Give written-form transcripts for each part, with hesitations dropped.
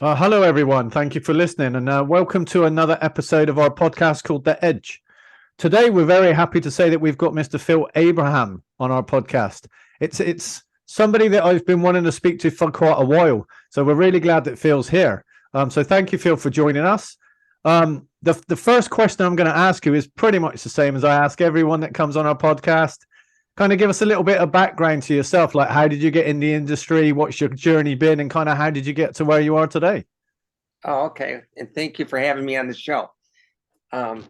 Hello, everyone. Thank you for listening, and welcome to another episode of our podcast called The Edge. Today, we're very happy to say that we've got Mr. Phil Abraham on our podcast. It's somebody that I've been wanting to speak to for quite a while, so we're really glad that Phil's here. So thank you, Phil, for joining us. The first question I'm going to ask you is pretty much the same as I ask everyone that comes on our podcast. Kind of give us a little bit of background to yourself, like how did you get in the industry, what's your journey been, and kind of how did you get to where you are today? Oh, okay. And thank you for having me on the show. Um,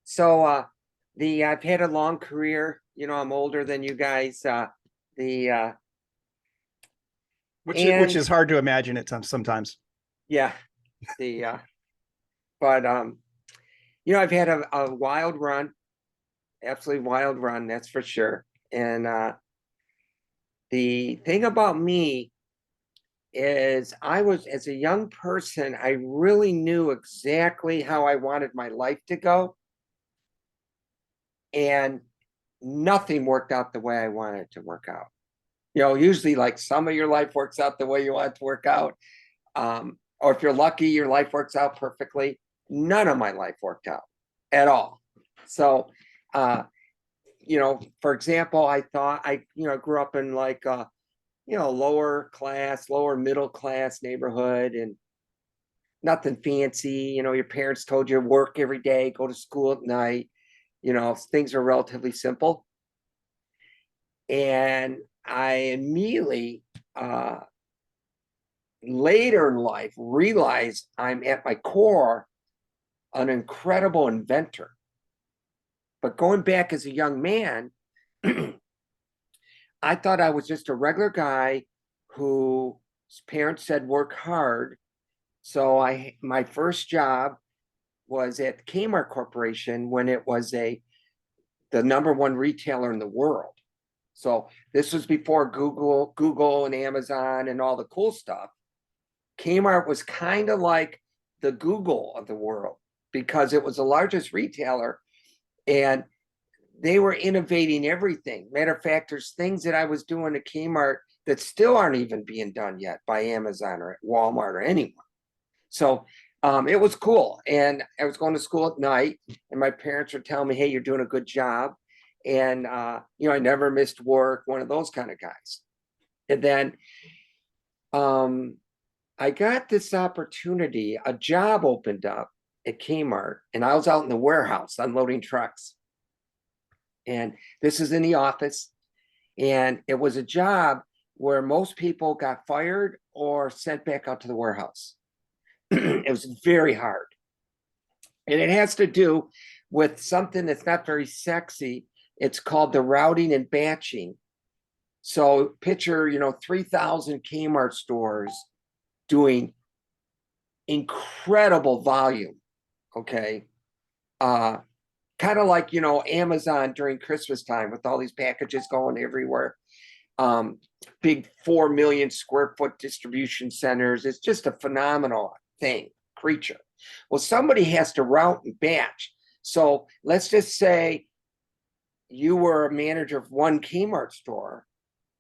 so I've had a long career. I'm older than you guys. The Which is hard to imagine at times sometimes. Yeah, the but I've had a wild run, absolutely wild run, that's for sure. And the thing about me is as a young person, I really knew exactly how I wanted my life to go. And nothing worked out the way I wanted it to work out. Usually like some of your life works out the way you want it to work out. Or if you're lucky, your life works out perfectly. None of my life worked out at all. So, for example, I thought I grew up in like lower middle class neighborhood and nothing fancy. Your parents told you to work every day, go to school at night. Things are relatively simple. And I immediately, later in life, realized I'm at my core an incredible inventor. But going back as a young man, I thought I was just a regular guy whose parents said work hard. So my first job was at Kmart Corporation when it was the number one retailer in the world. So this was before Google and Amazon and all the cool stuff. Kmart was kind of like the Google of the world because it was the largest retailer and they were innovating everything. Matter of fact, there's things that I was doing at Kmart that still aren't even being done yet by Amazon or Walmart or anyone. So it was cool. And I was going to school at night and my parents were telling me, hey, you're doing a good job. And, I never missed work, one of those kind of guys. And then I got this opportunity, a job opened up at Kmart, and I was out in the warehouse unloading trucks. And this is in the office. And it was a job where most people got fired or sent back out to the warehouse. It was very hard. And it has to do with something that's not very sexy. It's called the routing and batching. So picture, 3,000 Kmart stores doing incredible volume. Okay. Kind of like, Amazon during Christmas time with all these packages going everywhere. Big 4 million square foot distribution centers. It's just a phenomenal creature. Well, somebody has to route and batch. So let's just say you were a manager of one Kmart store.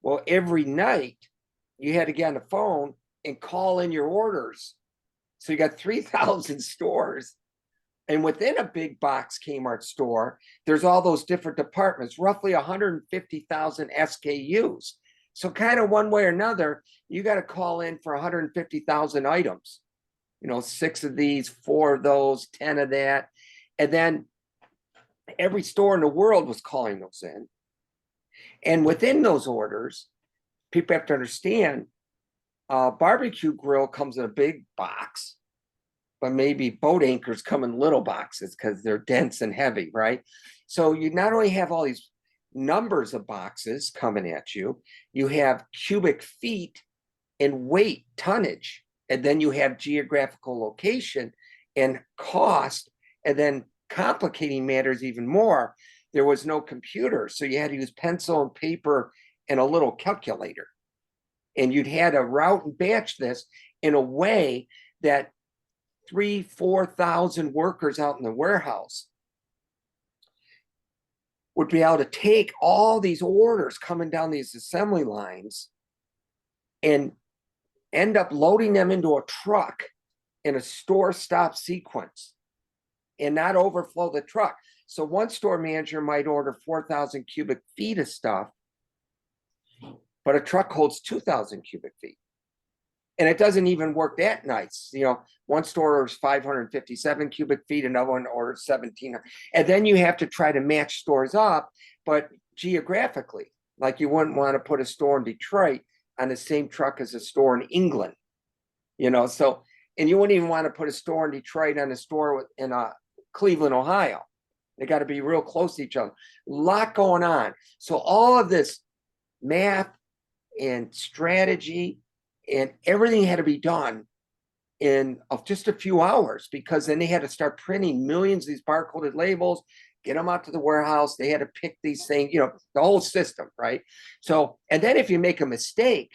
Well, every night you had to get on the phone and call in your orders. So you got 3,000 stores. And within a big box Kmart store, there's all those different departments, roughly 150,000 SKUs. So kind of one way or another, you got to call in for 150,000 items. 6 of these, 4 of those, 10 of that. And then every store in the world was calling those in. And within those orders, people have to understand, barbecue grill comes in a big box, but maybe boat anchors come in little boxes because they're dense and heavy, right? So you not only have all these numbers of boxes coming at you, you have cubic feet and weight, tonnage, and then you have geographical location and cost, and then complicating matters even more. There was no computer, so you had to use pencil and paper and a little calculator. And you'd had to route and batch this in a way that 3,000-4,000 workers out in the warehouse would be able to take all these orders coming down these assembly lines and end up loading them into a truck in a store stop sequence and not overflow the truck. So one store manager might order 4,000 cubic feet of stuff, but a truck holds 2,000 cubic feet. And it doesn't even work that nice. One store orders 557 cubic feet, another one orders 1,700. And then you have to try to match stores up, but geographically, like you wouldn't want to put a store in Detroit on the same truck as a store in England, so, and you wouldn't even want to put a store in Detroit on a store in Cleveland, Ohio. They got to be real close to each other. A lot going on. So all of this math and strategy and everything had to be done in just a few hours, because then they had to start printing millions of these barcoded labels, get them out to the warehouse. They had to pick these things, the whole system, right? So, and then if you make a mistake,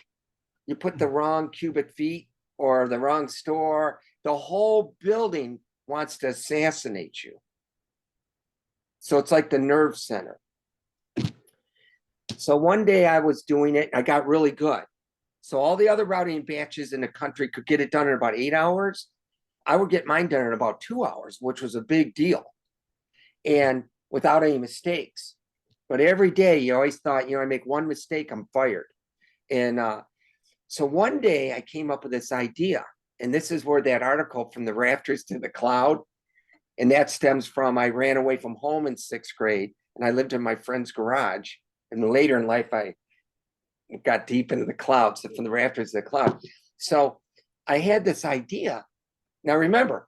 you put the wrong cubic feet or the wrong store, the whole building wants to assassinate you. So it's like the nerve center. So one day I was doing it, I got really good. So all the other routing batches in the country could get it done in about 8 hours. I would get mine done in about 2 hours, which was a big deal, and without any mistakes. But every day you always thought, I make one mistake, I'm fired. And so one day I came up with this idea, and this is where that article from the rafters to the cloud, and that stems from, I ran away from home in 6th grade and I lived in my friend's garage. And later in life, I got deep into the clouds, from the rafters to the cloud. So I had this idea. Now remember,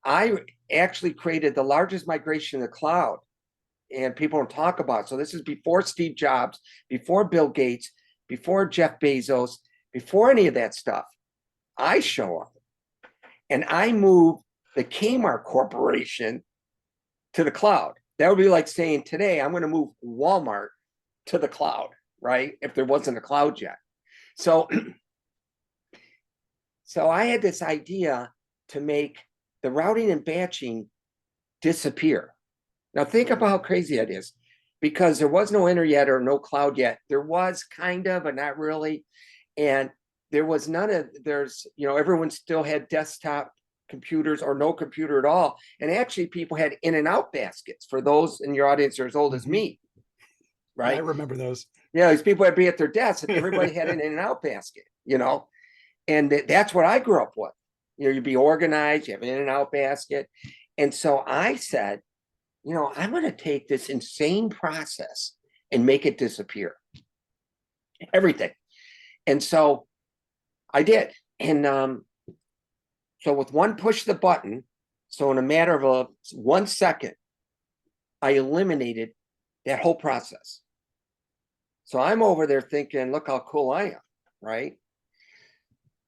I actually created the largest migration in the cloud, and people don't talk about it. So this is before Steve Jobs, before Bill Gates, before Jeff Bezos, before any of that stuff. I show up and I move the Kmart Corporation to the cloud. That would be like saying today, I'm going to move Walmart to the cloud, right? If there wasn't a cloud yet. So I had this idea to make the routing and batching disappear. Now think about how crazy that is, because there was no internet or no cloud yet. There was kind of, but not really. And there was everyone still had desktop computers or no computer at all. And actually people had in and out baskets. For those in your audience who are as old as me, right? I remember those. Yeah, these people would be at their desks and everybody had an in and out basket, and that's what I grew up with. You'd be organized, you have an in and out basket. And so I said, I'm going to take this insane process and make it disappear. Everything. And so I did. And so with one push of the button, so in a matter of 1 second, I eliminated that whole process. So I'm over there thinking, look how cool I am, right?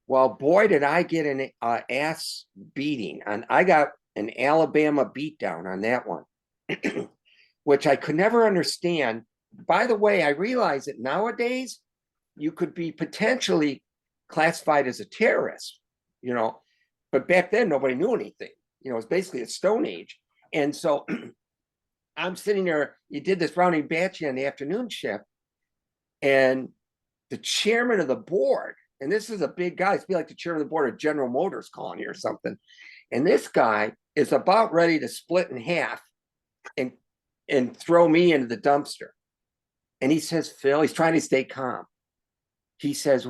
Well, boy, did I get an ass beating. And I got an Alabama beatdown on that one, which I could never understand. By the way, I realize that nowadays you could be potentially classified as a terrorist, but back then nobody knew anything. It was basically a Stone Age. And so I'm sitting there, you did this rounding batching on the afternoon shift, and the chairman of the board, and this is a big guy, it's be like the chairman of the board of General Motors calling you or something. And this guy is about ready to split in half and throw me into the dumpster. And he says, Phil, he's trying to stay calm. He says,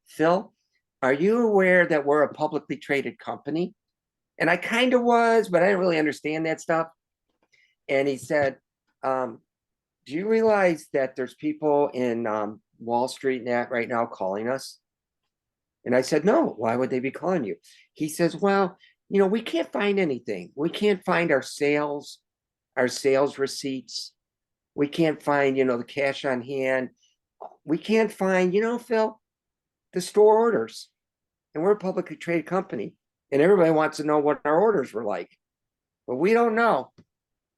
Phil, are you aware that we're a publicly traded company? And I kind of was, but I didn't really understand that stuff. And he said, do you realize that there's people in Wall Street and that right now calling us? And I said, no, why would they be calling you? He says, well, we can't find anything. We can't find our sales receipts. We can't find, the cash on hand. We can't find, Phil, the store orders. And we're a publicly traded company. And everybody wants to know what our orders were like. But we don't know.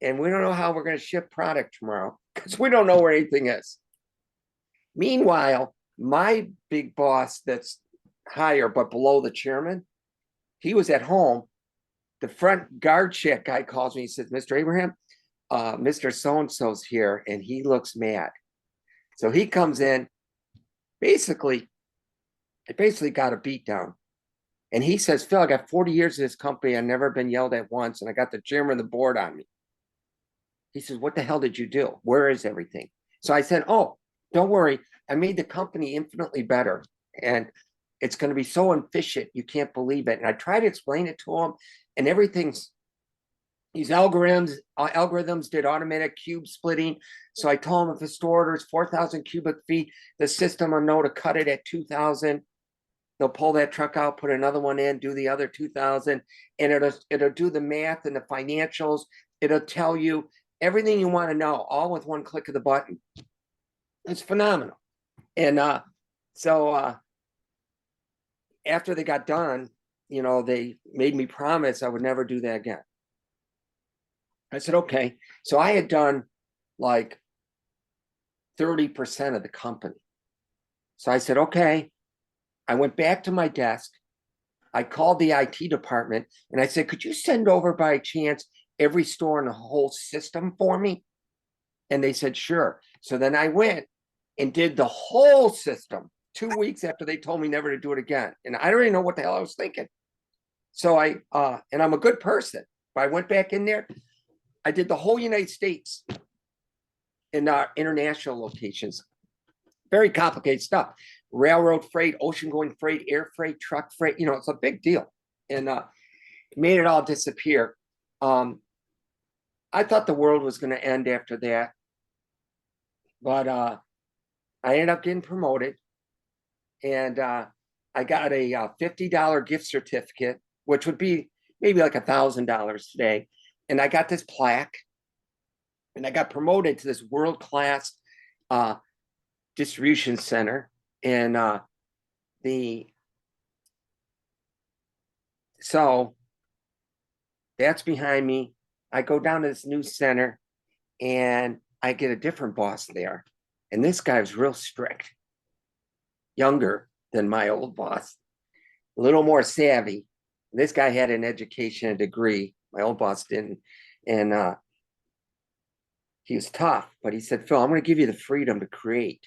And we don't know how we're going to ship product tomorrow because we don't know where anything is. Meanwhile, my big boss that's higher but below the chairman, he was at home. The front guard check guy calls me. He says, Mr. Abraham, Mr. So-and-so's here, and he looks mad. So he comes in. Basically, I basically got a beat down. And he says, Phil, I got 40 years of this company. I've never been yelled at once. And I got the chairman of the board on me. He says, what the hell did you do? Where is everything? So I said, oh, don't worry. I made the company infinitely better. And it's going to be so efficient. You can't believe it. And I tried to explain it to him. And everything's, these algorithms did automatic cube splitting. So I told him if a store orders 4,000 cubic feet, the system will know to cut it at 2,000. They'll pull that truck out, put another one in, do the other 2,000, and it'll do the math and the financials. It'll tell you everything you want to know, all with one click of the button. It's phenomenal. And so after they got done, you know, they made me promise I would never do that again. I said, okay. So I had done like 30% of the company. So I said, okay. I went back to my desk. I called the IT department and I said, could you send over by chance every store in the whole system for me? And they said, sure. So then I went and did the whole system 2 weeks after they told me never to do it again. And I don't even know what the hell I was thinking. So and I'm a good person, but I went back in there. I did the whole United States in international locations. Very complicated stuff. Railroad freight, ocean going freight, air freight, truck freight, you know, it's a big deal. And made it all disappear. I thought the world was going to end after that. But I ended up getting promoted. And I got a $50 gift certificate, which would be maybe like $1,000 today. And I got this plaque. And I got promoted to this world-class distribution center. And so that's behind me. I go down to this new center and I get a different boss there. And this guy was real strict, younger than my old boss, a little more savvy. This guy had an education, a degree. My old boss didn't. And he was tough, but he said, Phil, I'm going to give you the freedom to create.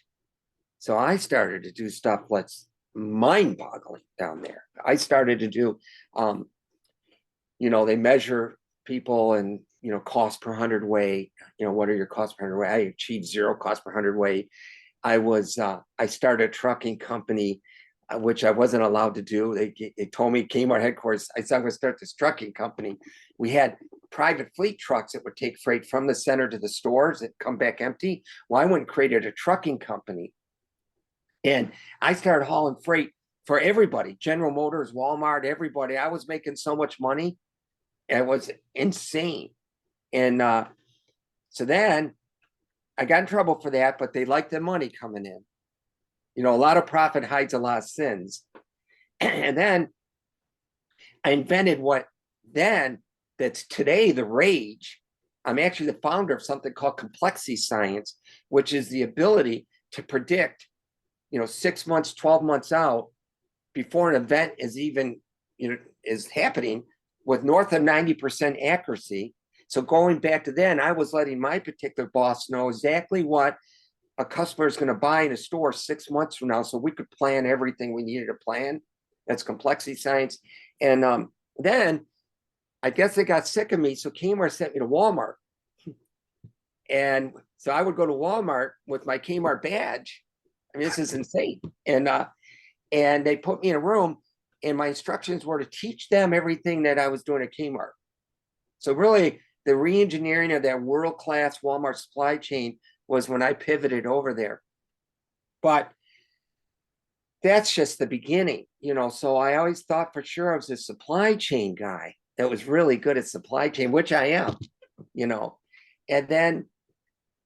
So I started to do stuff that's mind-boggling down there. I started to do, you know, they measure people and, you know, cost per hundredweight. You know, what are your costs per hundredweight? I achieved 0 cost per hundredweight. I started a trucking company, which I wasn't allowed to do. They told me Kmart headquarters, I said, I'm going to start this trucking company. We had private fleet trucks that would take freight from the center to the stores that come back empty. Well, I went and created a trucking company. And I started hauling freight for everybody, General Motors, Walmart, everybody. I was making so much money. It was insane. And so then I got in trouble for that, but they liked the money coming in. You know, a lot of profit hides a lot of sins. And then I invented what then that's today the rage. I'm actually the founder of something called complexity science, which is the ability to predict, you know, 6 months, 12 months out before an event is even, you know, is happening with north of 90% accuracy. So going back to then, I was letting my particular boss know exactly what a customer is going to buy in a store 6 months from now. So we could plan everything we needed to plan. That's complexity science. And then I guess they got sick of me. So Kmart sent me to Walmart. And so I would go to Walmart with my Kmart badge. I mean, this is insane. And they put me in a room and my instructions were to teach them everything that I was doing at Kmart. So really the re-engineering of that world-class Walmart supply chain was when I pivoted over there. But that's just the beginning, you know. So I always thought for sure I was a supply chain guy that was really good at supply chain, which I am, you know. And then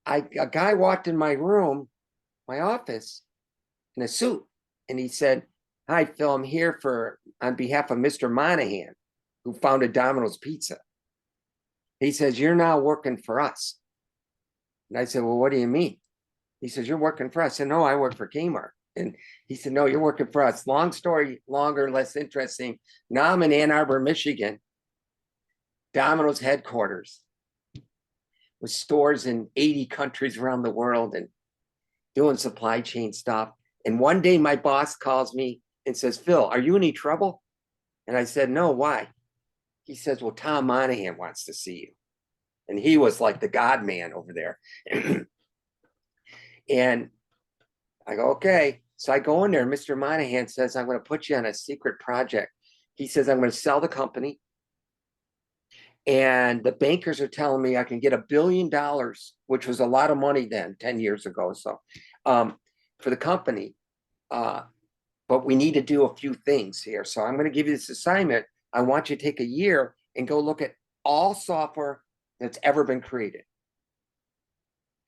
a guy walked in my room, my office, in a suit, and he said, "Hi, Phil, I'm here on behalf of Mr. Monahan, who founded Domino's Pizza." He says, "You're now working for us." And I said, "Well, what do you mean?" He says, "You're working for us." I said, "No, I work for Kmart." And he said, "No, you're working for us." Long story longer, less interesting. Now I'm in Ann Arbor, Michigan, Domino's headquarters, with stores in 80 countries around the world and doing supply chain stuff. And one day my boss calls me and says, Phil, are you in any trouble? And I said, no, why? He says, well, Tom Monahan wants to see you. And he was like the God man over there. And I go, okay. So I go in there, and Mr. Monahan says, I'm going to put you on a secret project. He says, I'm going to sell the company. And the bankers are telling me I can get $1 billion, which was a lot of money then, 10 years ago. So for the company, but we need to do a few things here. So I'm going to give you this assignment. I want you to take a year and go look at all software that's ever been created.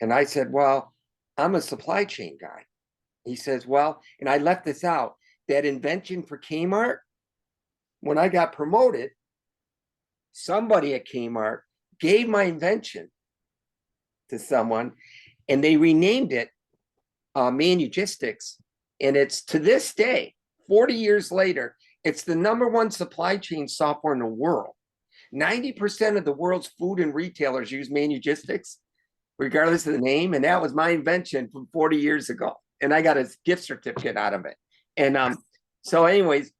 And I said, well, I'm a supply chain guy. He says, well, and I left this out, that invention for Kmart, when I got promoted, somebody at Kmart gave my invention to someone, and they renamed it Manugistics. And it's, to this day, 40 years later, it's the #1 supply chain software in the world. 90% of the world's food and retailers use Manugistics, regardless of the name. And that was my invention from 40 years ago. And I got a gift certificate out of it. And so anyways,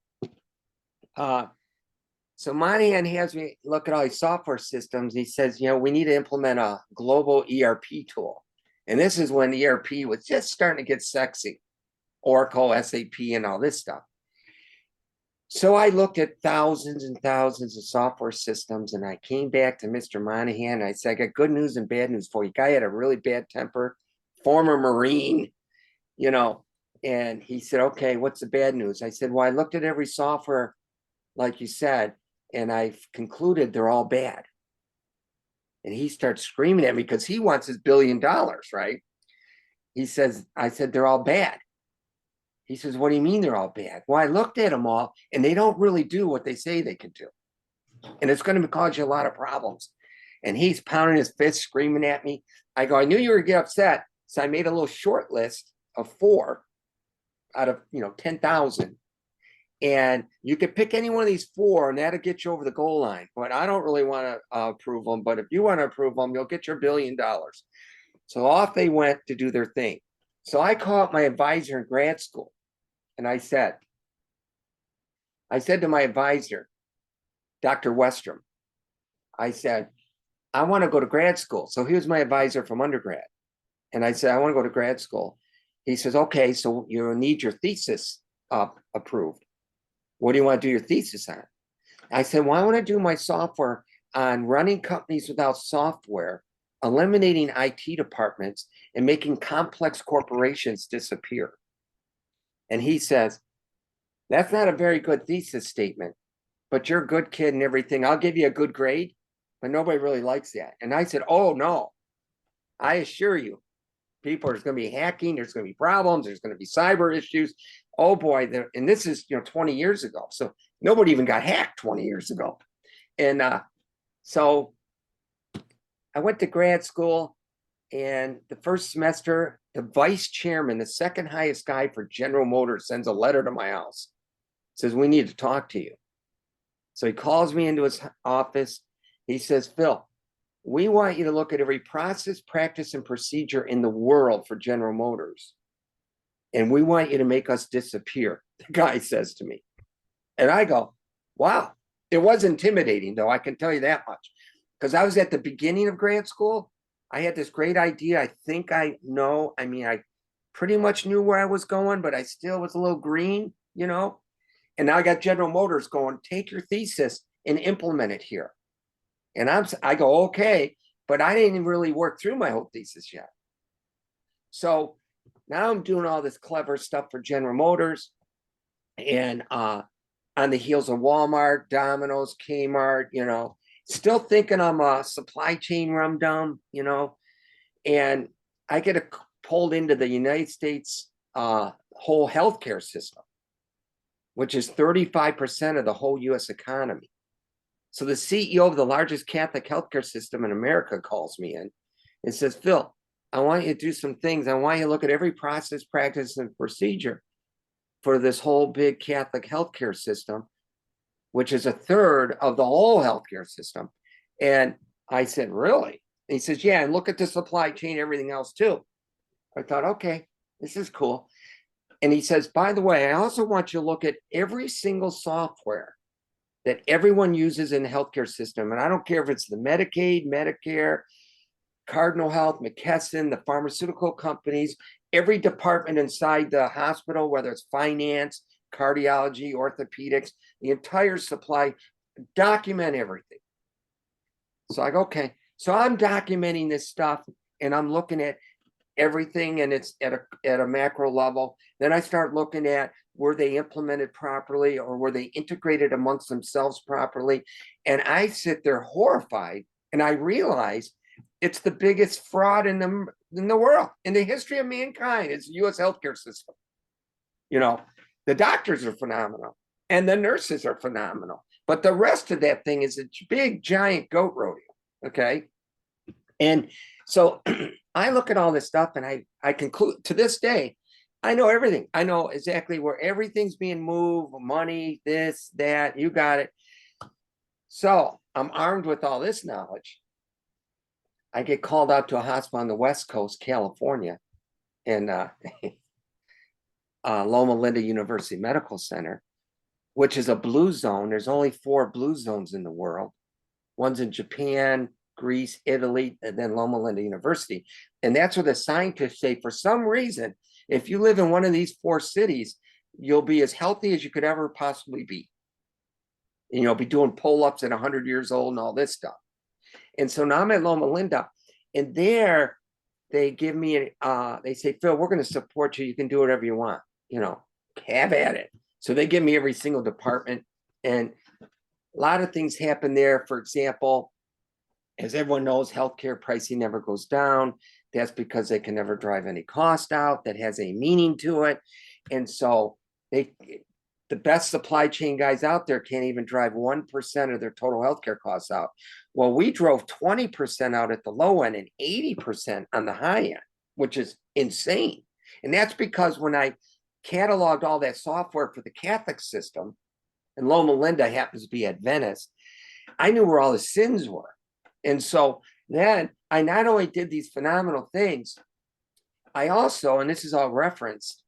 so Monahan has me look at all these software systems. He says, we need to implement a global ERP tool. And this is when ERP was just starting to get sexy. Oracle, SAP, and all this stuff. So I looked at thousands and thousands of software systems, and I came back to Mr. Monahan. I said, I got good news and bad news for you. Guy had a really bad temper, former Marine, and he said, okay, what's the bad news? I said, well, I looked at every software, like you said, and I've concluded they're all bad. And he starts screaming at me because he wants his $1 billion, right? He says, I said, they're all bad. He says, what do you mean they're all bad? Well, I looked at them all, and they don't really do what they say they can do. And it's going to cause you a lot of problems. And he's pounding his fist, screaming at me. I go, I knew you were going to get upset. So I made a little short list of 4 out of 10,000. And you could pick any one of these 4, and that'll get you over the goal line. But I don't really want to approve them. But if you want to approve them, you'll get your $1 billion. So off they went to do their thing. So I called my advisor in grad school. And I said to my advisor, Dr. Westrom, I said, I want to go to grad school. So he was my advisor from undergrad. And I said, I want to go to grad school. He says, okay, so you need your thesis approved. What do you want to do your thesis on? I said, well, I want to do my software on running companies without software, eliminating IT departments, and making complex corporations disappear. And he says, that's not a very good thesis statement, but you're a good kid and everything. I'll give you a good grade, but nobody really likes that. And I said, oh, no, I assure you, people, there's going to be hacking, there's going to be problems, there's going to be cyber issues. Oh, boy. And this is, 20 years ago. So nobody even got hacked 20 years ago. And so I went to grad school, and the first semester, the vice chairman, the second highest guy for General Motors, sends a letter to my house, says, we need to talk to you. So he calls me into his office. He says, Phil, we want you to look at every process, practice, and procedure in the world for General Motors. And we want you to make us disappear, the guy says to me. And I go, wow. It was intimidating, though, I can tell you that much. Because I was at the beginning of grad school. I had this great idea. I think I know. I mean, I pretty much knew where I was going, but I still was a little green, And now I got General Motors going, take your thesis and implement it here. And I go, okay, but I didn't really work through my whole thesis yet. So now I'm doing all this clever stuff for General Motors, and on the heels of Walmart, Domino's, Kmart, still thinking I'm a supply chain rum-dum, and I get pulled into the United States whole healthcare system, which is 35% of the whole U.S. economy. So the CEO of the largest Catholic healthcare system in America calls me in and says, Phil, I want you to do some things. I want you to look at every process, practice, and procedure for this whole big Catholic healthcare system, which is 1/3 of the whole healthcare system. And I said, really? And he says, yeah, and look at the supply chain, everything else too. I thought, okay, this is cool. And he says, by the way, I also want you to look at every single software that everyone uses in the healthcare system. And I don't care if it's the Medicaid, Medicare, Cardinal Health, McKesson, the pharmaceutical companies, every department inside the hospital, whether it's finance, cardiology, orthopedics, the entire supply, document everything. So I go, okay. So I'm documenting this stuff and I'm looking at everything, and it's at a macro level. Then I start looking at, were they implemented properly, or were they integrated amongst themselves properly? And I sit there horrified, and I realize it's the biggest fraud in the world, in the history of mankind. It's the U.S. healthcare system. You know, the doctors are phenomenal and the nurses are phenomenal, but the rest of that thing is a big giant goat rodeo. Okay. And so I look at all this stuff and I conclude, to this day, I know everything. I know exactly where everything's being moved, money, this, that, you got it. So I'm armed with all this knowledge. I get called out to a hospital on the West Coast, California, in Loma Linda University Medical Center, which is a blue zone. There's only 4 blue zones in the world. One's in Japan, Greece, Italy, and then Loma Linda University. And that's where the scientists say, for some reason, if you live in one of these 4 cities, you'll be as healthy as you could ever possibly be. And you'll be doing pull-ups at 100 years old and all this stuff. And so now I'm at Loma Linda, and there they give me, they say, Phil, we're going to support you. You can do whatever you want, you know, have at it. So they give me every single department, and a lot of things happen there. For example, as everyone knows, healthcare pricing never goes down. That's because they can never drive any cost out that has a meaning to it. And so the best supply chain guys out there can't even drive 1% of their total healthcare costs out. Well, we drove 20% out at the low end and 80% on the high end, which is insane. And that's because when I cataloged all that software for the Catholic system, and Loma Linda happens to be Adventist, I knew where all the sins were. And so then I not only did these phenomenal things, I also, and this is all referenced,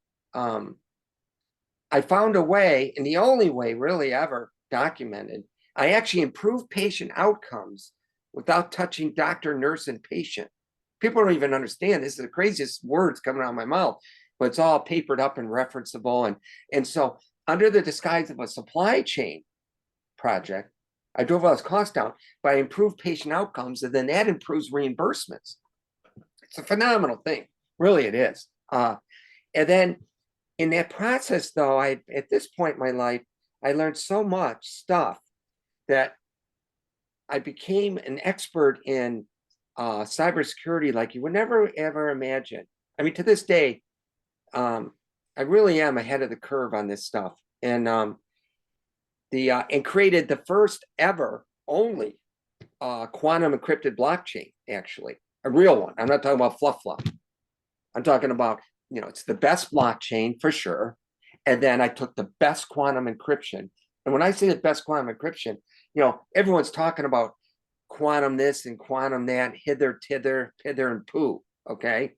I found a way, and the only way really ever documented, I actually improved patient outcomes without touching doctor, nurse, and patient. People don't even understand. This is the craziest words coming out of my mouth, but it's all papered up and referenceable. And so under the disguise of a supply chain project, I drove all this cost down, but I improved patient outcomes, and then that improves reimbursements. It's a phenomenal thing. Really, it is. And then in that process, though, at this point in my life, I learned so much stuff that I became an expert in cybersecurity like you would never, ever imagine. I mean, to this day, I really am ahead of the curve on this stuff. And and created the first ever only quantum encrypted blockchain, actually, a real one. I'm not talking about fluff. I'm talking about, you know, it's the best blockchain for sure. And then I took the best quantum encryption. And when I say the best quantum encryption, you know, everyone's talking about quantum this and quantum that, hither, tither, pither, and poo. Okay.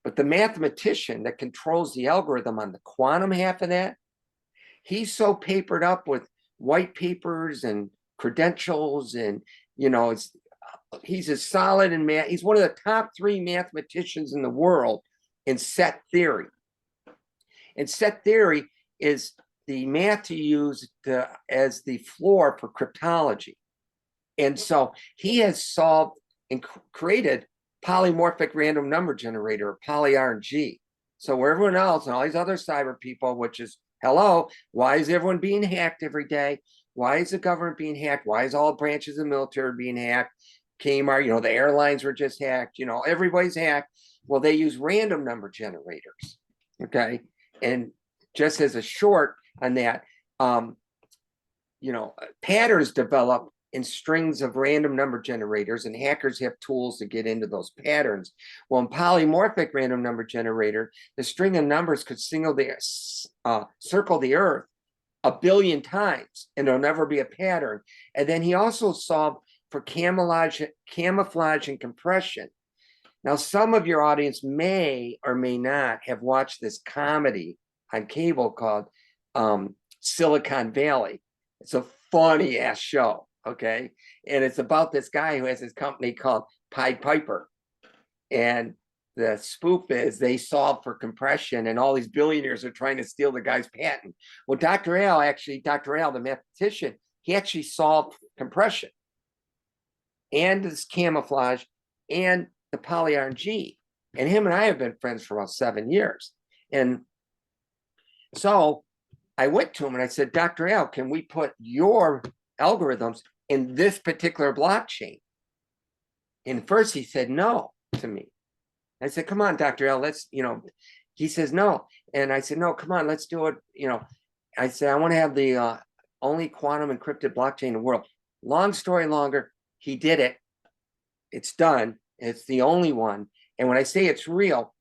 But the mathematician that controls the algorithm on the quantum half of that, he's so papered up with white papers and credentials, and, you know, he's as solid in math. He's one of the top 3 mathematicians in the world in set theory. And set theory is the math you use as the floor for cryptology. And so he has solved and created polymorphic random number generator, or poly-RNG. So where everyone else and all these other cyber people, which is, hello, why is everyone being hacked every day? Why is the government being hacked? Why is all branches of the military being hacked? Kmart, you know, the airlines were just hacked, you know, everybody's hacked. Well, they use random number generators. Okay. And just as a short on that, you know, patterns develop in strings of random number generators, and hackers have tools to get into those patterns. Well, in polymorphic random number generator, the string of numbers could circle the earth 1 billion times, and there'll never be a pattern. And then he also solved for camouflage and compression. Now, some of your audience may or may not have watched this comedy on cable called Silicon Valley. It's a funny ass show, okay? And it's about this guy who has his company called Pied Piper. And the spoof is they solve for compression, and all these billionaires are trying to steal the guy's patent. Well, Dr. Al, the mathematician, he actually solved compression and this camouflage and the poly-RNG. And him and I have been friends for about 7 years. And so I went to him and I said, Dr. Al, can we put your algorithms in this particular blockchain? And first he said no to me. I said, come on, Dr. Al, let's, he says no. And I said, no, come on, let's do it. I said, I want to have the only quantum encrypted blockchain in the world. Long story longer, he did it. It's done. It's the only one. And when I say it's real,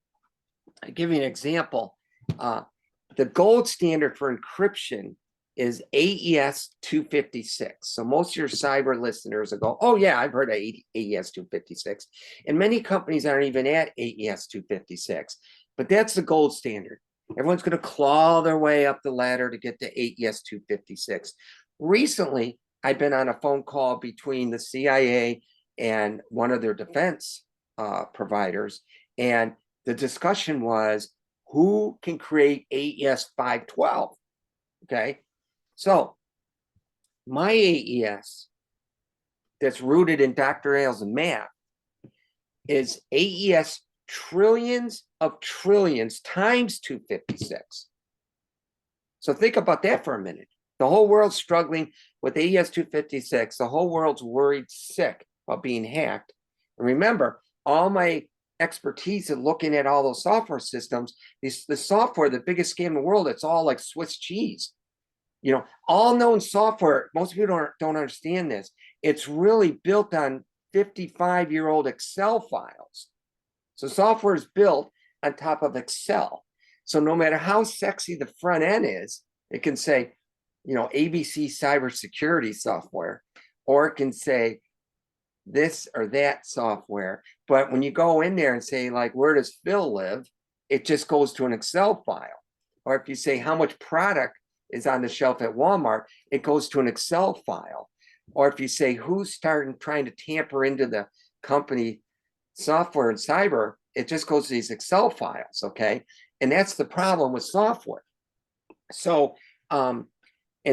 I give you an example. The gold standard for encryption is AES 256. So most of your cyber listeners will go, oh yeah, I've heard of AES 256. And many companies aren't even at AES 256, but that's the gold standard. Everyone's going to claw their way up the ladder to get to AES 256. Recently, I've been on a phone call between the CIA and one of their defense providers. And the discussion was, who can create AES 512? Okay. So my AES that's rooted in Dr. Al's math is AES trillions of trillions times 256. So think about that for a minute. The whole world's struggling with AES 256. The whole world's worried sick about being hacked. And remember, all my expertise in looking at all those software systems, the software, the biggest scam in the world, it's all like Swiss cheese. All known software, most people don't understand this. It's really built on 55-year-old Excel files. So software is built on top of Excel. So no matter how sexy the front end is, it can say, ABC cybersecurity software, or it can say this or that software. But when you go in there and say, like, where does Phil live? It just goes to an Excel file. Or if you say how much product is on the shelf at Walmart, it goes to an Excel file. Or if you say who's trying to tamper into the company software and cyber, it just goes to these Excel files, okay? And that's the problem with software. So, and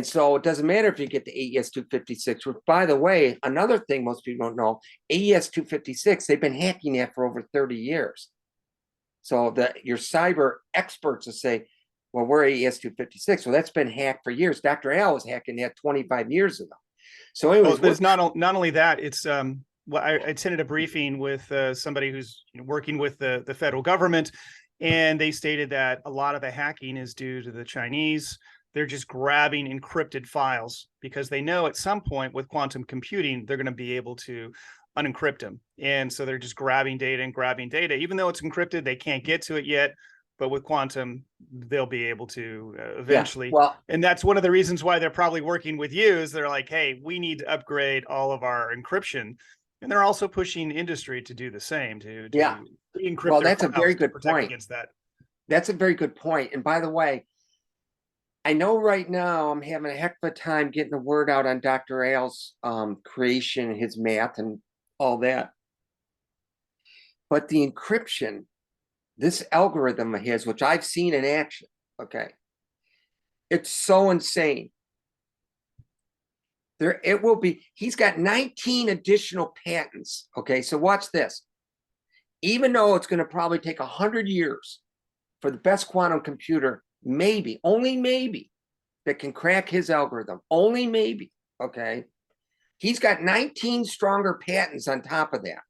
so it doesn't matter if you get the AES 256, which, by the way, another thing most people don't know, AES 256, they've been hacking that for over 30 years. So your cyber experts will say, well, we're AES 256. Well, that's been hacked for years. Dr. Al was hacking that 25 years ago. So anyways, it's not only that, it's I attended a briefing with somebody who's working with the federal government, and they stated that a lot of the hacking is due to the Chinese. They're just grabbing encrypted files because they know at some point with quantum computing, they're going to be able to unencrypt them. And so they're just grabbing data. Even though it's encrypted, they can't get to it yet. But with quantum, they'll be able to eventually. Yeah, well, and that's one of the reasons why they're probably working with you is they're like, hey, we need to upgrade all of our encryption. And they're also pushing industry to do the same, to encrypt. Well, that's a very good point. Against that. That's a very good point. And by the way, I know right now I'm having a heck of a time getting the word out on Dr. Al's creation, his math and all that. But the encryption, this algorithm of his, which I've seen in action, okay, it's so insane. It will be, he's got 19 additional patents, okay? So watch this. Even though it's going to probably take 100 years for the best quantum computer, maybe, only maybe, that can crack his algorithm, only maybe, okay? He's got 19 stronger patents on top of that.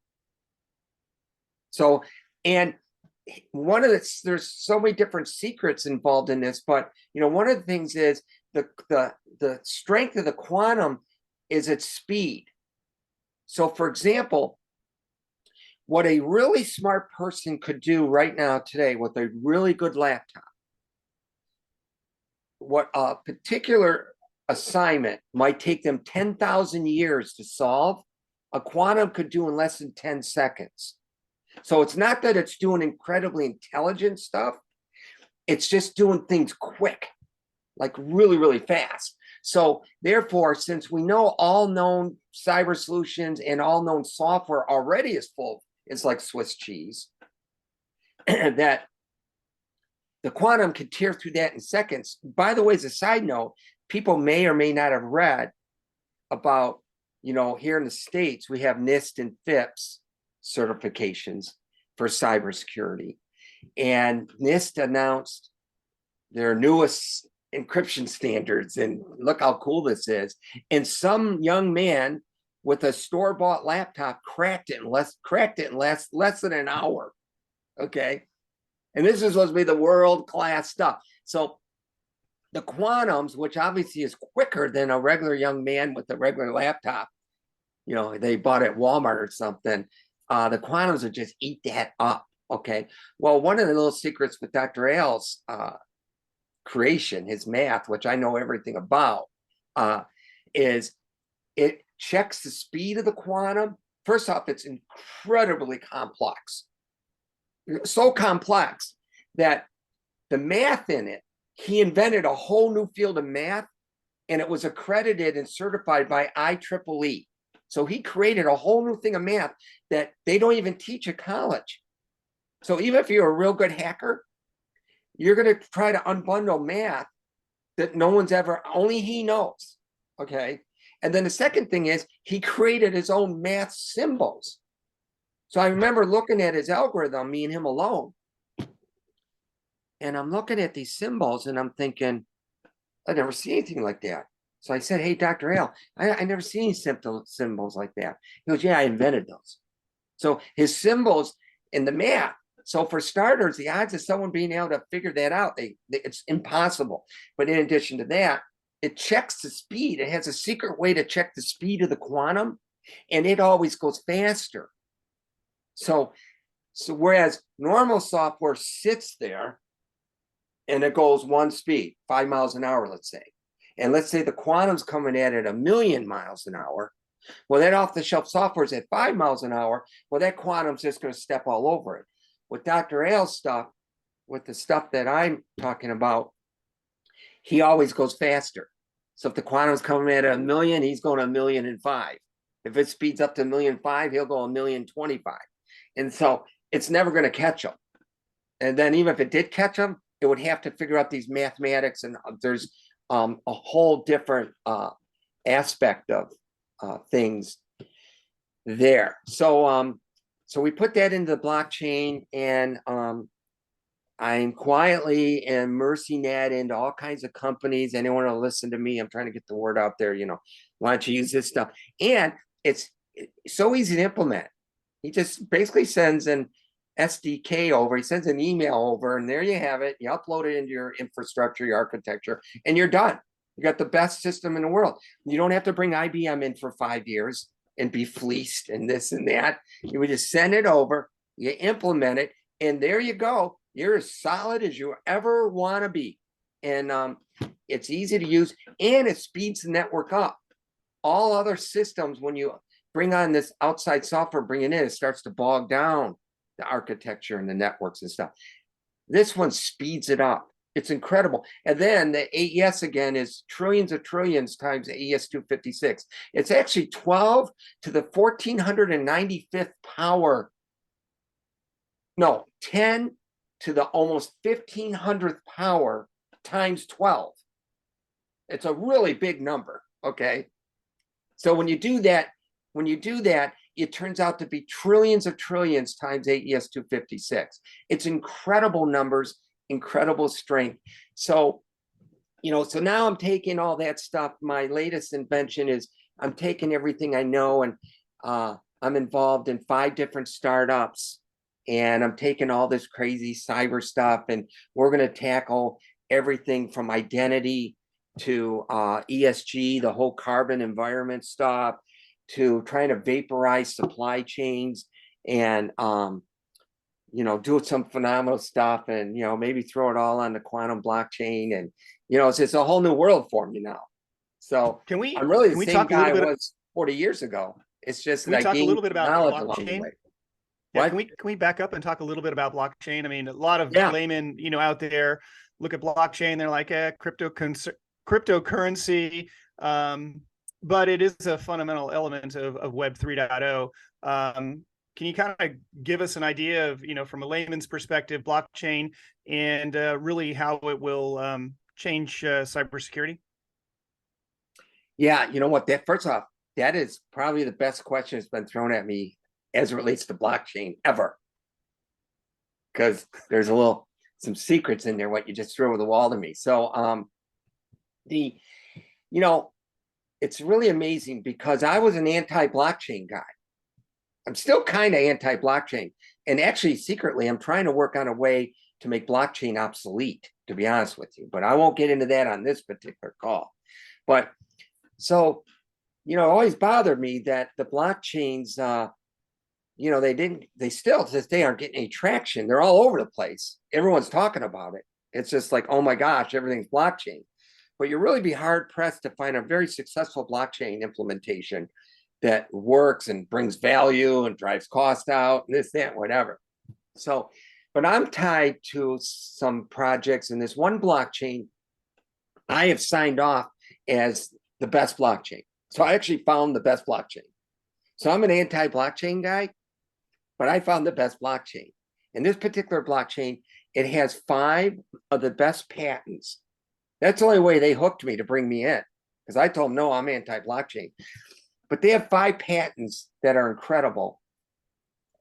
So, and there's so many different secrets involved in this, but one of the things is the strength of the quantum is its speed. So for example, what a really smart person could do right now today with a really good laptop, what a particular assignment might take them 10,000 years to solve, a quantum could do in less than 10 seconds. So it's not that it's doing incredibly intelligent stuff. It's just doing things quick, like really, really fast. So therefore, since we know all known cyber solutions and all known software already is full, it's like Swiss cheese, that the quantum can tear through that in seconds. By the way, as a side note, people may or may not have read about, here in the States, we have NIST and FIPS certifications for cybersecurity. And NIST announced their newest encryption standards, and look how cool this is. And some young man with a store-bought laptop cracked it in less than an hour. Okay. And this is supposed to be the world-class stuff. So the quantums, which obviously is quicker than a regular young man with a regular laptop, they bought at Walmart or something, the quantums would just eat that up. Okay. Well, one of the little secrets with Dr. Ailes' creation, his math, which I know everything about, is it checks the speed of the quantum. First off, it's incredibly complex. So complex that the math in it, he invented a whole new field of math, and it was accredited and certified by IEEE. So he created a whole new thing of math that they don't even teach at college. So even if you're a real good hacker, you're going to try to unbundle math that no one's ever, only he knows. Okay. And then the second thing is he created his own math symbols. So I remember looking at his algorithm, me and him alone. And I'm looking at these symbols and I'm thinking, I've never seen anything like that. So I said, hey, Dr. Ailes, I never seen any symbols like that. He goes, yeah, I invented those. So his symbols in the math. So for starters, the odds of someone being able to figure that out, it's impossible. But in addition to that, it checks the speed. It has a secret way to check the speed of the quantum, and it always goes faster. So whereas normal software sits there and it goes one speed, 5 miles an hour, let's say. And let's say the quantum's coming at it 1,000,000 miles an hour. Well, that off-the-shelf software is at 5 miles an hour. Well, that quantum's just going to step all over it. With Dr. Ailes' stuff, with the stuff that I'm talking about, he always goes faster. So if the quantum's coming at 1,000,000, he's going 1,000,005. If it speeds up to 1,000,005, he'll go 1,000,025. And so it's never going to catch him. And then even if it did catch him, it would have to figure out these mathematics, and there's a whole different aspect of things there. So we put that into the blockchain, and I'm quietly immersing that into all kinds of companies. Anyone will listen to me, I'm trying to get the word out there, why don't you use this stuff? And it's so easy to implement. He just basically sends an SDK over, he sends an email over, and there you have it. You upload it into your infrastructure, your architecture, and you're done. You got the best system in the world. You don't have to bring IBM in for 5 years and be fleeced and this and that. You would just send it over, you implement it, and there you go. You're as solid as you ever want to be. And it's easy to use, and it speeds the network up. All other systems, when you bring on this outside software, bring it in, it starts to bog down the architecture and the networks and stuff. This one speeds it up. It's incredible. And then the AES again is trillions of trillions times AES 256. It's actually 12 to the 1495th power. No, 10 to the almost 1500th power times 12. It's a really big number. Okay. So when you do that, it turns out to be trillions of trillions times AES 256. It's incredible numbers, incredible strength. So, so now I'm taking all that stuff. My latest invention is I'm taking everything I know, and I'm involved in 5 different startups, and I'm taking all this crazy cyber stuff, and we're going to tackle everything from identity to ESG, the whole carbon environment stuff, to trying to vaporize supply chains and, do some phenomenal stuff, and, maybe throw it all on the quantum blockchain. And, it's a whole new world for me now. So I'm really the same guy I was 40 years ago. It's just that I gained knowledge along the way. Yeah, What? can we back up and talk a little bit about blockchain? I mean, a lot of Yeah. laymen, out there look at blockchain, they're like, cryptocurrency, but it is a fundamental element of Web 3.0. Can you kind of give us an idea of, from a layman's perspective, blockchain and really how it will change cybersecurity? Yeah, you know what? That first off, that is probably the best question that's been thrown at me as it relates to blockchain ever. Because there's some secrets in there, what you just threw over the wall to me. So it's really amazing because I was an anti-blockchain guy. I'm still kind of anti-blockchain. And actually, secretly, I'm trying to work on a way to make blockchain obsolete, to be honest with you. But I won't get into that on this particular call. But so, it always bothered me that the blockchains, they still to this day aren't getting any traction. They're all over the place. Everyone's talking about it. It's just like, oh my gosh, everything's blockchain. But you'll really be hard pressed to find a very successful blockchain implementation that works and brings value and drives cost out and this, that, whatever. So, but I'm tied to some projects, and this one blockchain I have signed off as the best blockchain. So I actually found the best blockchain. So I'm an anti-blockchain guy, but I found the best blockchain. And this particular blockchain, it has 5 of the best patents. That's the only way they hooked me to bring me in, because I told them, no, I'm anti-blockchain. But they have 5 patents that are incredible.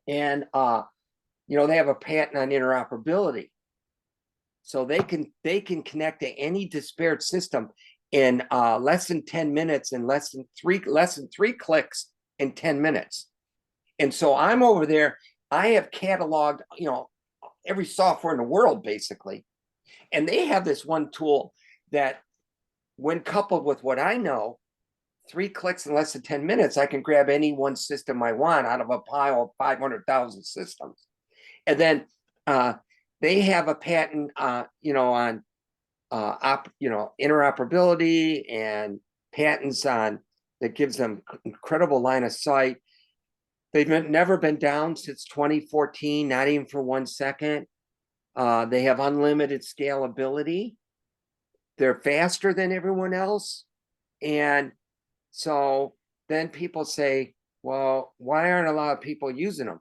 And, they have a patent on interoperability. So they can connect to any disparate system in less than 10 minutes and less than three clicks in 10 minutes. And so I'm over there. I have cataloged, every software in the world, basically. And they have this one tool that, when coupled with what I know, 3 clicks in less than 10 minutes, I can grab any one system I want out of a pile of 500,000 systems. And then they have a patent, on interoperability, and patents on that gives them incredible line of sight. They've never been down since 2014, not even for 1 second. They have unlimited scalability. They're faster than everyone else. And so then people say, well, why aren't a lot of people using them?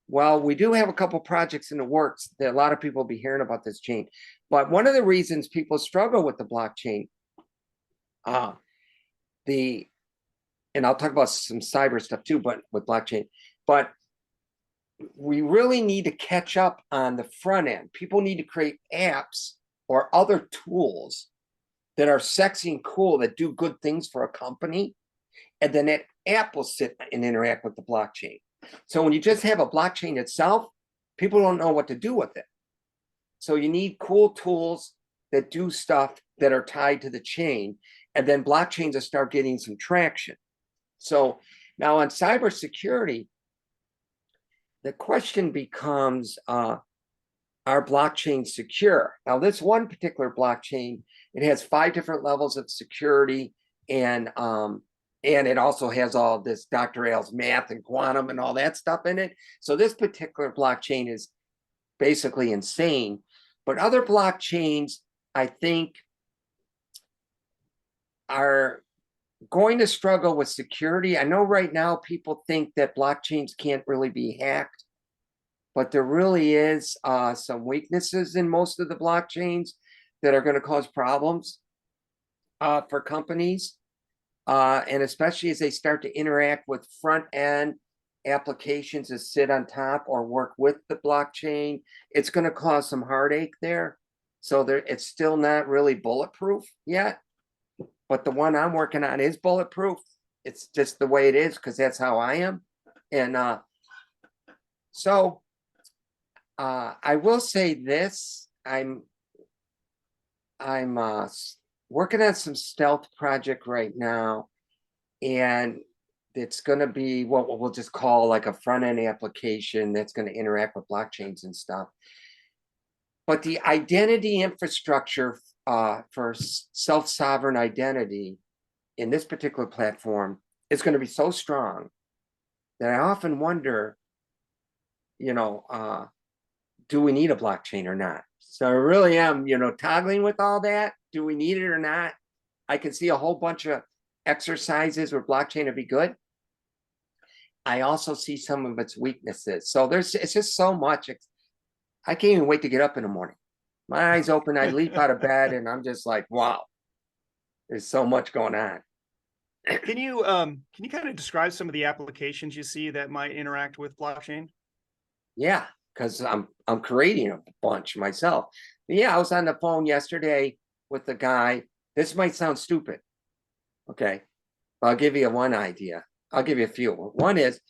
Well, we do have a couple projects in the works that a lot of people will be hearing about this chain. But one of the reasons people struggle with the blockchain, and I'll talk about some cyber stuff too, but with blockchain, but we really need to catch up on the front end. People need to create apps or other tools that are sexy and cool, that do good things for a company. And then that app will sit and interact with the blockchain. So when you just have a blockchain itself, people don't know what to do with it. So you need cool tools that do stuff that are tied to the chain, and then blockchains will start getting some traction. So now on cybersecurity, the question becomes, are blockchains secure? Now, this one particular blockchain, it has 5 different levels of security, and it also has all this Dr. Ailes math and quantum and all that stuff in it. So this particular blockchain is basically insane. But other blockchains, I think, are going to struggle with security. I know right now people think that blockchains can't really be hacked, but there really is some weaknesses in most of the blockchains that are going to cause problems for companies. And especially as they start to interact with front end applications that sit on top or work with the blockchain, it's going to cause some heartache there. So it's still not really bulletproof yet. But the one I'm working on is bulletproof. It's just the way it is, because that's how I am. And so I will say this: I'm working on some stealth project right now, and it's going to be what we'll just call like a front end application that's going to interact with blockchains and stuff. But the identity infrastructure for self-sovereign identity in this particular platform is going to be so strong that I often wonder, do we need a blockchain or not? So I really am, toggling with all that. Do we need it or not? I can see a whole bunch of exercises where blockchain would be good. I also see some of its weaknesses. So it's just so much. I can't even wait to get up in the morning. My eyes open, I leap out of bed, and I'm just like, wow, there's so much going on. Can you kind of describe some of the applications you see that might interact with blockchain? Yeah, because I'm creating a bunch myself. But yeah, I was on the phone yesterday with the guy. This might sound stupid. Okay. I'll give you one idea. I'll give you a few. One is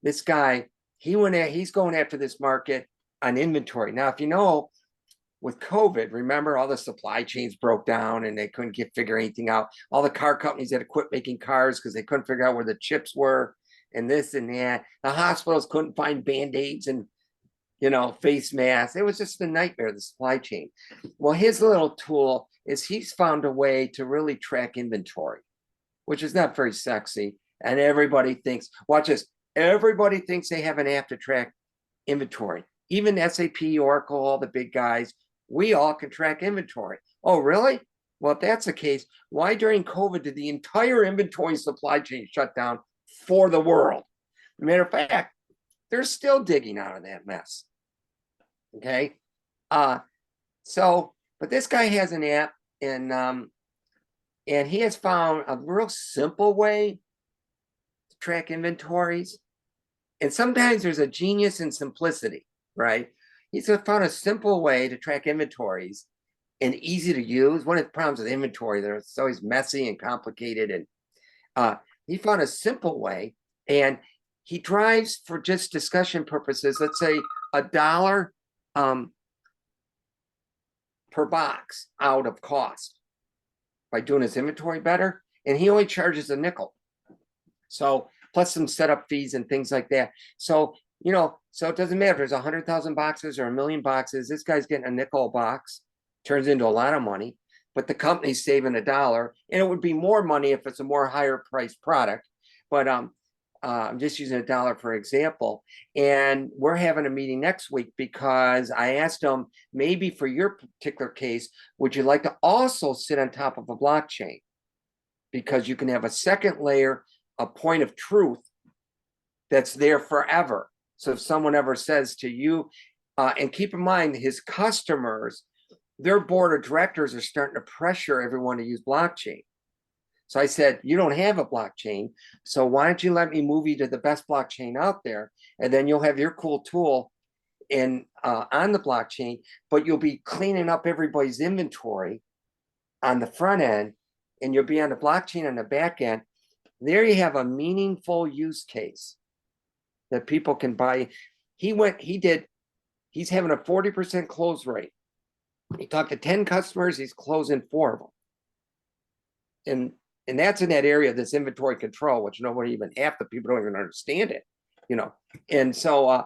this guy, he's going after this market on inventory. Now, if you know, with COVID, remember all the supply chains broke down and they couldn't figure anything out. All the car companies had to quit making cars because they couldn't figure out where the chips were and this and that. The hospitals couldn't find Band-Aids and face masks. It was just a nightmare, the supply chain. Well, his little tool is he's found a way to really track inventory, which is not very sexy. And everybody thinks, watch this, everybody thinks they have an app to track inventory. Even SAP, Oracle, all the big guys, we all can track inventory. Oh, really? Well, if that's the case, why during COVID did the entire inventory supply chain shut down for the world? Matter of fact, they're still digging out of that mess. Okay. But this guy has an app, and he has found a real simple way to track inventories. And sometimes there's a genius in simplicity, right? He's found a simple way to track inventories and easy to use. One of the problems with inventory, it's always messy and complicated. And he found a simple way, and he drives, for just discussion purposes, let's say $1 per box out of cost by doing his inventory better. And he only charges a nickel. So plus some setup fees and things like that. So, so it doesn't matter if there's 100,000 boxes or 1,000,000 boxes. This guy's getting a nickel a box, turns into a lot of money, but the company's saving $1. And it would be more money if it's a more higher priced product. But I'm just using $1 for example. And we're having a meeting next week because I asked him, maybe for your particular case, would you like to also sit on top of a blockchain? Because you can have a second layer, a point of truth that's there forever. So if someone ever says to you, and keep in mind, his customers, their board of directors are starting to pressure everyone to use blockchain. So I said, you don't have a blockchain, so why don't you let me move you to the best blockchain out there, and then you'll have your cool tool on the blockchain, but you'll be cleaning up everybody's inventory on the front end, and you'll be on the blockchain on the back end. There you have a meaningful use case that people can buy. He's having a 40% close rate. He talked to 10 customers, he's closing 4 of them. And that's in that area of this inventory control, which even half the people don't even understand it, And so,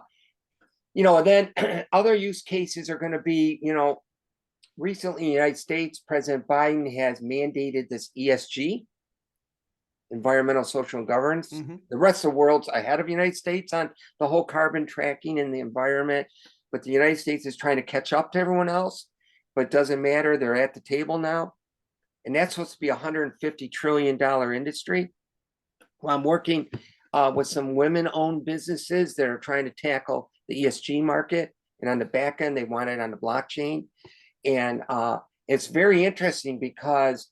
and then other use cases are going to be, recently in the United States, President Biden has mandated this ESG, environmental, social, and governance. Mm-hmm. The rest of the world's ahead of the United States on the whole carbon tracking and the environment, but the United States is trying to catch up to everyone else, but it doesn't matter. They're at the table now. And that's supposed to be a $150 trillion industry. Well, I'm working with some women-owned businesses that are trying to tackle the ESG market. And on the back end, they want it on the blockchain. And it's very interesting because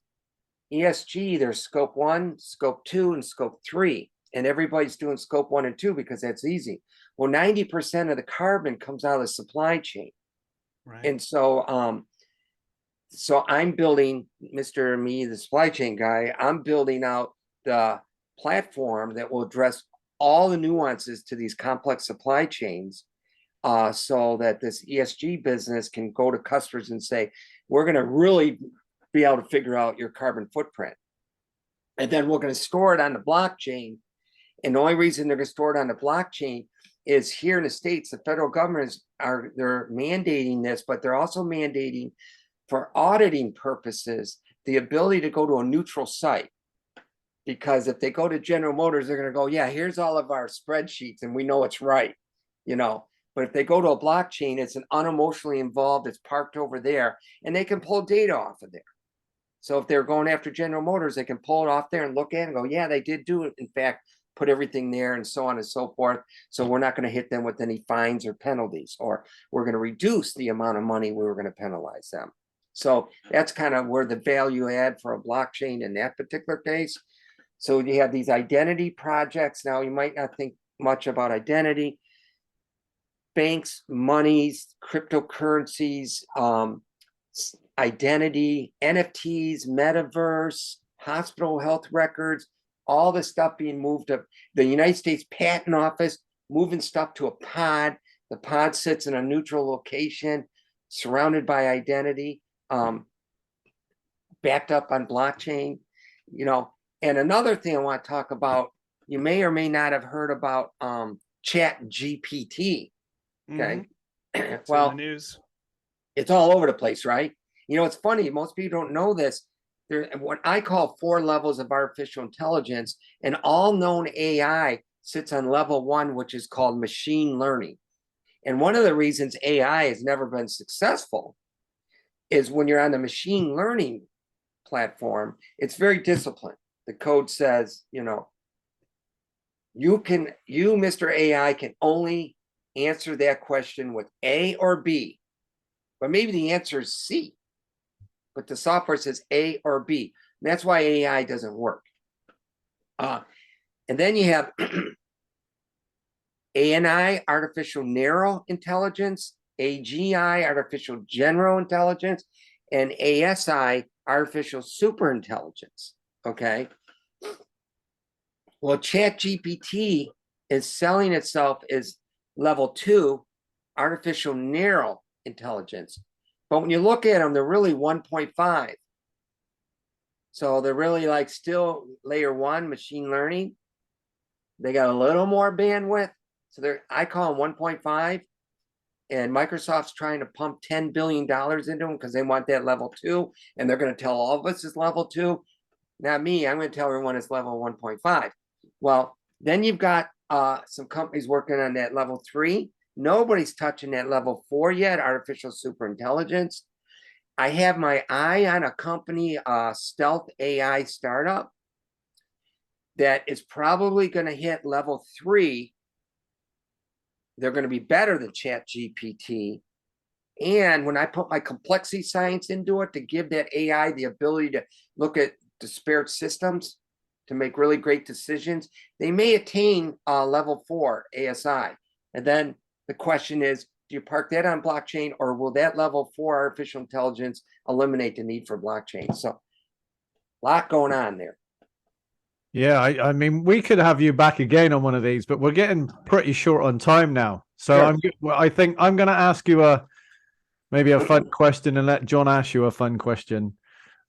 ESG, there's scope 1, scope 2, and scope 3. And everybody's doing scope 1 and 2 because that's easy. Well, 90% of the carbon comes out of the supply chain. Right. And so, so I'm building, Mr. Me, the supply chain guy, I'm building out the platform that will address all the nuances to these complex supply chains, so that this ESG business can go to customers and say, we're going to really be able to figure out your carbon footprint. And then we're going to store it on the blockchain. And the only reason they're going to store it on the blockchain is here in the States, the federal government they're mandating this, but they're also mandating, for auditing purposes, the ability to go to a neutral site. Because if they go to General Motors, they're going to go, yeah, here's all of our spreadsheets and we know it's right, But if they go to a blockchain, it's an unemotionally involved, it's parked over there, and they can pull data off of there. So if they're going after General Motors, they can pull it off there and look at it and go, yeah, they did do it. In fact, put everything there and so on and so forth. So we're not going to hit them with any fines or penalties, or we're going to reduce the amount of money we were going to penalize them. So that's kind of where the value add for a blockchain in that particular case. So you have these identity projects. Now you might not think much about identity. Banks, monies, cryptocurrencies, identity, NFTs, metaverse, hospital health records, all this stuff being moved to the United States Patent Office, moving stuff to a pod. The pod sits in a neutral location, surrounded by identity, backed up on blockchain, you know. And another thing I want to talk about, you may or may not have heard about Chat GPT. Okay. It's Well, in the news. It's all over the place, right? You know, it's funny. Most people don't know this. There's what I call 4 levels of artificial intelligence, and all known AI sits on level 1, which is called machine learning. And one of the reasons AI has never been successful is when you're on the machine learning platform, it's very disciplined. The code says, you know, you, Mr. AI, can only answer that question with A or B, but maybe the answer is C, but the software says A or B. And that's why AI doesn't work. And then you have ANI, artificial narrow intelligence, AGI, artificial general intelligence, and ASI, artificial super intelligence. Okay. Well, ChatGPT is selling itself as level 2, artificial narrow intelligence. But when you look at them, they're really 1.5. So they're really like still layer 1 machine learning. They got a little more bandwidth. So I call them 1.5. And Microsoft's trying to pump $10 billion into them because they want that level 2. And they're going to tell all of us it's level 2. Not me. I'm going to tell everyone it's level 1.5. Well, then you've got some companies working on that level 3. Nobody's touching that level 4 yet, artificial super intelligence. I have my eye on a company, stealth AI startup, that is probably going to hit level 3. They're going to be better than ChatGPT. And when I put my complexity science into it to give that AI the ability to look at disparate systems to make really great decisions, they may attain level 4 ASI. And then the question is, do you park that on blockchain, or will that level 4 artificial intelligence eliminate the need for blockchain? So a lot going on there. Yeah, I mean, we could have you back again on one of these, but we're getting pretty short on time now. So Sure. I think I'm going to ask you maybe a fun question and let John ask you a fun question.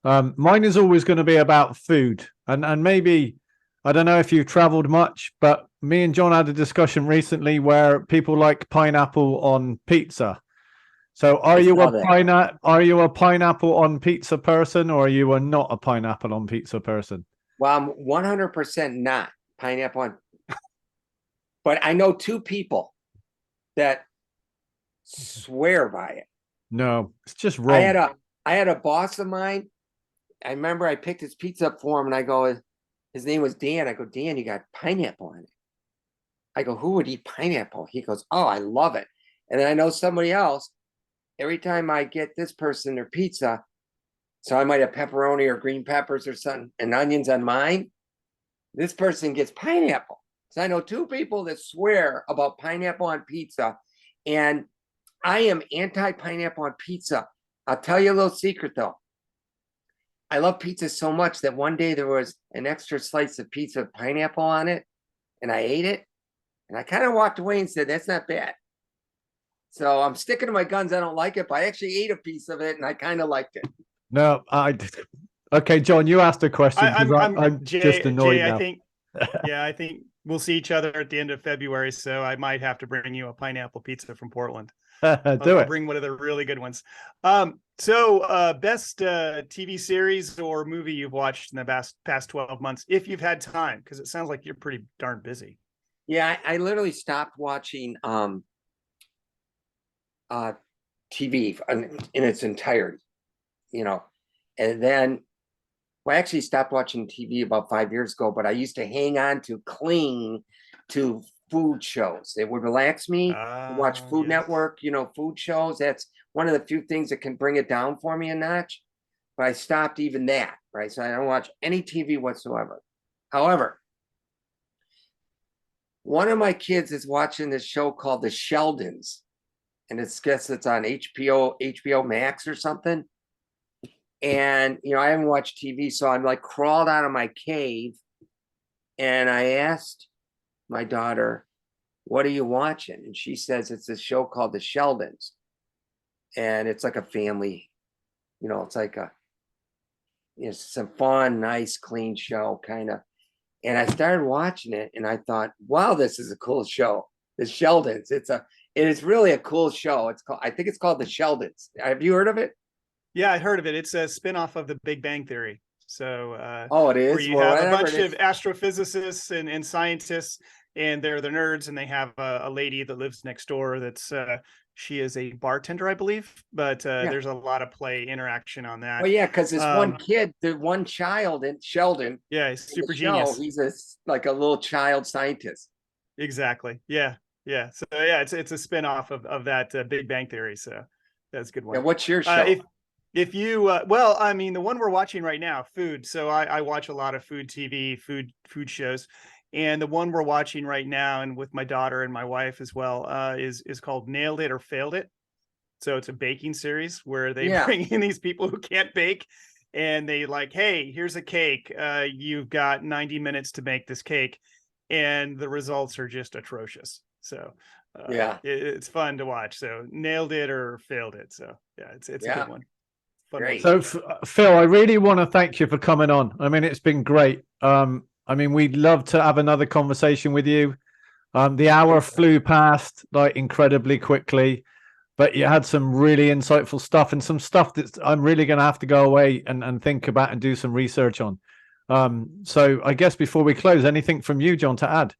Mine is always going to be about food, and maybe, I don't know if you've traveled much, but me and John had a discussion recently where people like pineapple on pizza. So are you a pineapple on pizza person, or are you not a pineapple on pizza person? Well, I'm 100% not pineapple on, but I know 2 people that swear by it. No, it's just wrong. I had a boss of mine. I remember I picked his pizza up for him, and I go, his name was Dan. I go, Dan, you got pineapple on it. I go, who would eat pineapple? He goes, oh, I love it. And then I know somebody else, every time I get this person their pizza, so I might have pepperoni or green peppers or something and onions on mine, this person gets pineapple. So I know 2 people that swear about pineapple on pizza, and I am anti-pineapple on pizza. I'll tell you a little secret though. I love pizza so much that one day there was an extra slice of pizza with pineapple on it, and I ate it, and I kind of walked away and said, that's not bad. So I'm sticking to my guns. I don't like it, but I actually ate a piece of it, and I kind of liked it. No, okay, John, you asked a question. I'm Jay, just annoyed Jay, now. I think we'll see each other at the end of February, so I might have to bring you a pineapple pizza from Portland. I'll bring one of the really good ones. So best TV series or movie you've watched in the past 12 months, if you've had time, because it sounds like you're pretty darn busy. Yeah, I literally stopped watching TV in its entirety, you know. And then, well, I actually stopped watching TV about 5 years ago, but I used to hang on to cling to food shows. It would relax me to watch Food Yes. Network, you know, food shows. That's one of the few things that can bring it down for me a notch. But I stopped even that, right? So I don't watch any TV whatsoever. However, one of my kids is watching this show called The Sheldons, and it's on HBO Max or something. And you know, I haven't watched TV, so I'm like crawled out of my cave, and I asked my daughter, "What are you watching?" And she says it's a show called The Sheldons, and it's like a family, you know, it's like it's some fun, nice, clean show kind of. And I started watching it, and I thought, wow, this is a cool show. The Sheldons. It is really a cool show. I think it's called The Sheldons. Have you heard of it? Yeah, I heard of it. It's a spinoff of the Big Bang Theory. So, oh, it is. Where you Well, have a bunch of astrophysicists and scientists, and they're the nerds, and they have a lady that lives next door. That's she is a bartender, I believe. But there's a lot of play interaction on that. Well, yeah, because this one kid, the one child in Sheldon, he's super genius. He's like a little child scientist. Exactly. Yeah. So yeah, it's a spinoff of that Big Bang Theory. So that's a good one. Yeah, what's your show? If you well, I mean, the one we're watching right now, food. So I watch a lot of food TV, food shows, and the one we're watching right now, and with my daughter and my wife as well, is called Nailed It or Failed It. So it's a baking series where they bring in these people who can't bake, and they like, hey, here's a cake. You've got 90 minutes to make this cake, and the results are just atrocious. So it's fun to watch. So Nailed It or Failed It. So yeah, it's a good one. Great. So Phil, I really want to thank you for coming on. I mean, it's been great. I mean, we'd love to have another conversation with you. The hour flew past like incredibly quickly, but you had some really insightful stuff and some stuff that I'm really going to have to go away and think about and do some research on. So I guess before we close, anything from you, John, to add?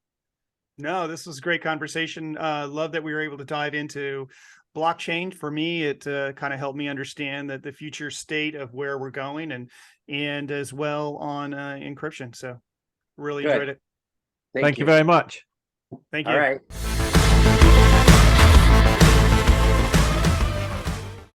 No, this was a great conversation. Love that we were able to dive into blockchain. For me, it kind of helped me understand that the future state of where we're going, and as well on encryption. So really enjoyed it. Thank you very much. Thank you. All right.